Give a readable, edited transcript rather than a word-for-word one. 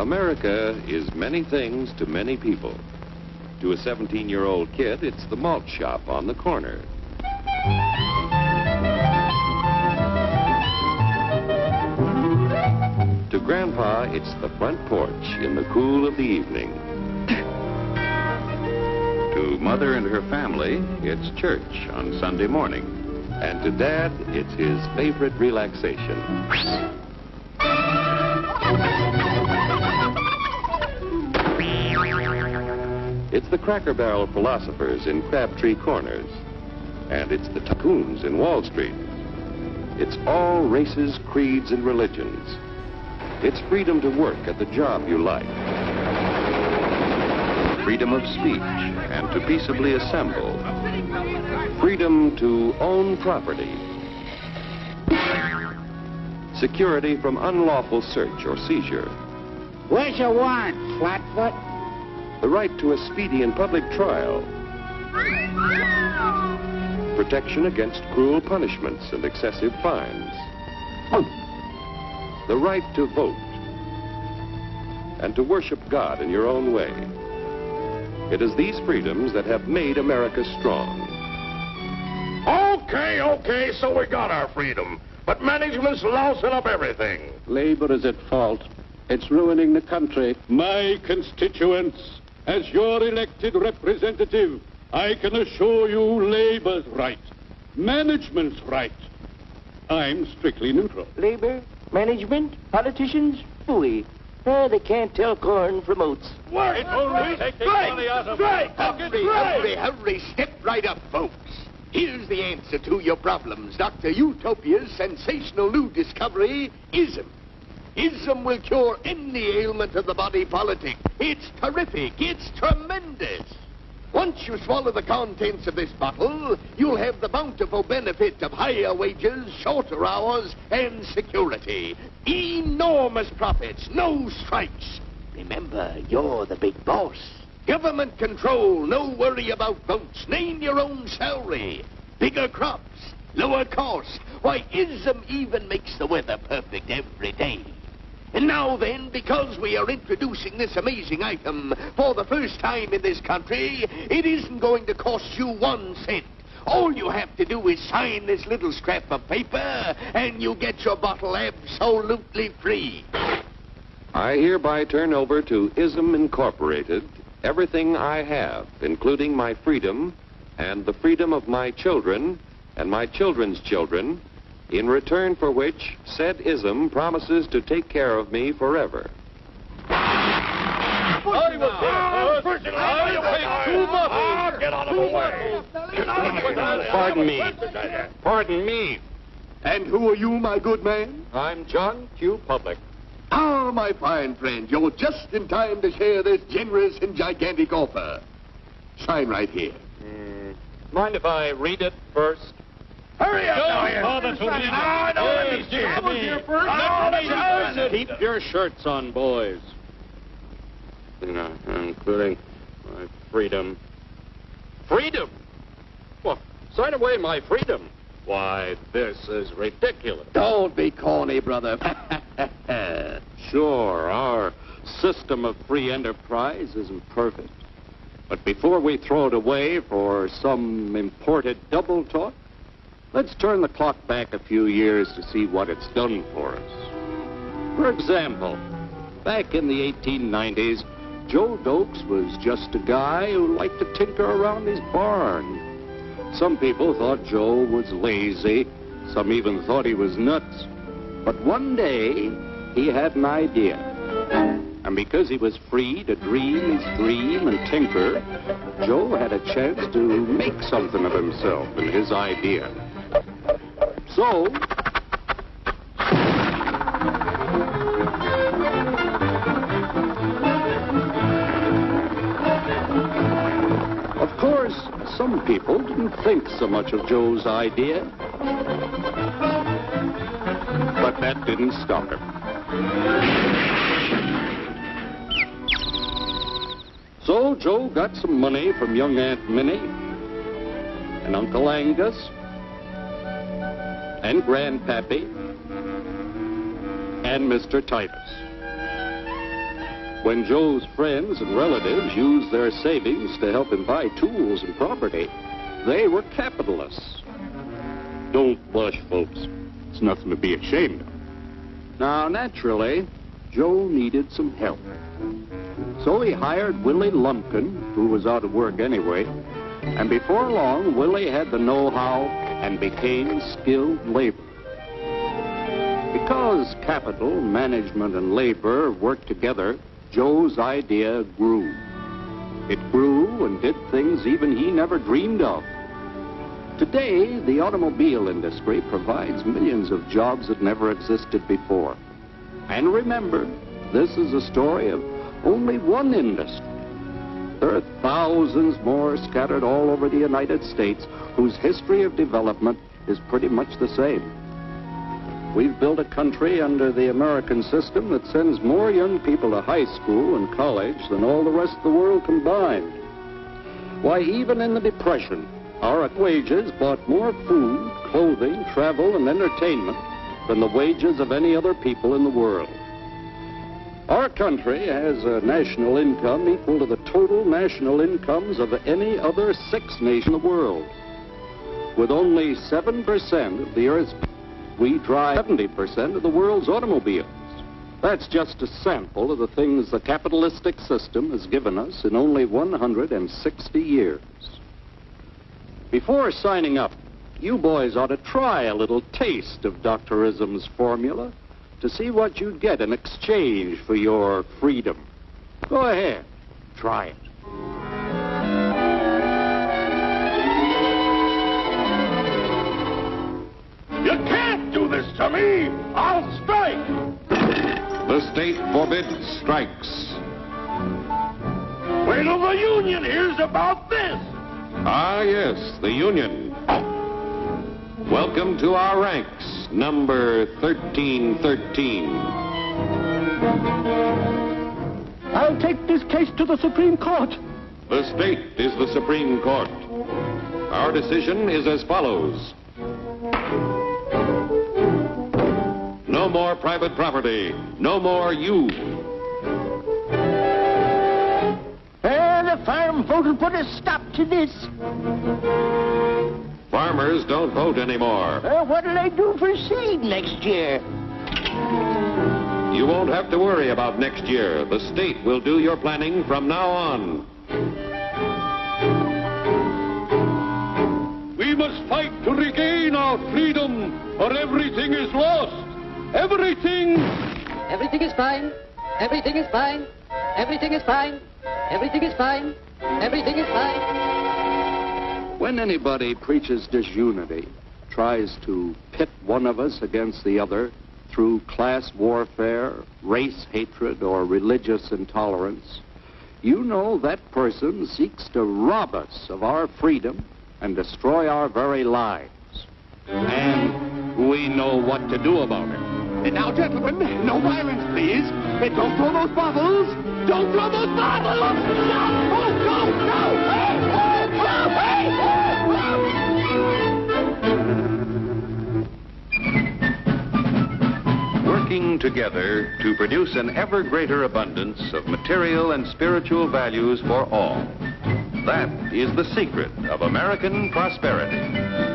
America is many things to many people. To a 17-year-old kid, it's the malt shop on the corner. To Grandpa, it's the front porch in the cool of the evening. To Mother and her family, it's church on Sunday morning. And to Dad, it's his favorite relaxation. It's the Cracker Barrel philosophers in Crabtree Corners. And it's the tycoons in Wall Street. It's all races, creeds, and religions. It's freedom to work at the job you like. Freedom of speech and to peaceably assemble. Freedom to own property. Security from unlawful search or seizure. What's your warrant, Flatfoot? The right to a speedy and public trial. Protection against cruel punishments and excessive fines. The right to vote. And to worship God in your own way. It is these freedoms that have made America strong. Okay, so we got our freedom. But management's lousing up everything. Labor is at fault. It's ruining the country. My constituents, as your elected representative, I can assure you Labor's right. Management's right. I'm strictly neutral. Labor, management, politicians, phooey. They can't tell corn from oats. Work! It's only taking money out of Hurry, step right up, folks. Here's the answer to your problems. Dr. Utopia's sensational new discovery, ISM. ISM will cure any ailment of the body politic. It's terrific. It's tremendous. Once you swallow the contents of this bottle, you'll have the bountiful benefit of higher wages, shorter hours, and security. Enormous profits, no strikes. Remember, you're the big boss. Government control, no worry about votes. Name your own salary. Bigger crops, lower costs. Why, ISM even makes the weather perfect every day. And now then, because we are introducing this amazing item for the first time in this country, it isn't going to cost you 1 cent. All you have to do is sign this little scrap of paper, and you get your bottle absolutely free. I hereby turn over to ISM Incorporated everything I have, including my freedom and the freedom of my children and my children's children, in return for which said ISM promises to take care of me forever. Get out of the way! Pardon me. And who are you, my good man? I'm John Q. Public. Ah, my fine friend, you're just in time to share this generous and gigantic offer. Sign right here. Mind if I read it first? Hurry up, Keep your shirts on, boys. Including my freedom. Freedom? Well, sign away my freedom. Why, this is ridiculous. Don't be corny, brother. Sure, our system of free enterprise isn't perfect. But before we throw it away for some imported double talk, let's turn the clock back a few years to see what it's done for us. For example, back in the 1890s, Joe Dokes was just a guy who liked to tinker around his barn. Some people thought Joe was lazy. Some even thought he was nuts. But one day, he had an idea. And because he was free to dream his dream and tinker, Joe had a chance to make something of himself and his idea. So, of course, some people didn't think so much of Joe's idea. But that didn't stop him. So Joe got some money from young Aunt Minnie and Uncle Angus and Grandpappy and Mr. Titus. When Joe's friends and relatives used their savings to help him buy tools and property, they were capitalists. Don't blush, folks. It's nothing to be ashamed of. Now, naturally, Joe needed some help. So he hired Willie Lumpkin, who was out of work anyway, and before long, Willie had the know-how and became skilled labor. Because capital, management, and labor worked together, Joe's idea grew. It grew and did things even he never dreamed of. Today, the automobile industry provides millions of jobs that never existed before. And remember, this is a story of only one industry. There are thousands more scattered all over the United States whose history of development is pretty much the same. We've built a country under the American system that sends more young people to high school and college than all the rest of the world combined. Why, even in the Depression, our wages bought more food, clothing, travel, and entertainment than the wages of any other people in the world. Our country has a national income equal to the total national incomes of any other 6 nations in the world. With only 7% of the Earth's people, we drive 70% of the world's automobiles. That's just a sample of the things the capitalistic system has given us in only 160 years. Before signing up, you boys ought to try a little taste of Dr. Ism's formula to see what you'd get in exchange for your freedom. Go ahead, try it. You can't do this to me! I'll strike! The state forbids strikes. Wait till the union hears about this! Ah, yes, the Union. Welcome to our ranks, number 1313. I'll take this case to the Supreme Court. The state is the Supreme Court. Our decision is as follows. No more private property. No more you. The farm vote will put a stop to this. Farmers don't vote anymore. What'll they do for seed next year? You won't have to worry about next year. The state will do your planning from now on. We must fight to regain our freedom, or everything is lost. Everything! Everything is fine. Everything is fine. Everything is fine. Everything is fine. Everything is fine. When anybody preaches disunity, tries to pit one of us against the other through class warfare, race hatred, or religious intolerance, you know that person seeks to rob us of our freedom and destroy our very lives. And we know what to do about it. Now, gentlemen, no violence, please. Don't throw those bottles. Don't throw those bottles. Oh, no. Working together to produce an ever greater abundance of material and spiritual values for all. That is the secret of American prosperity.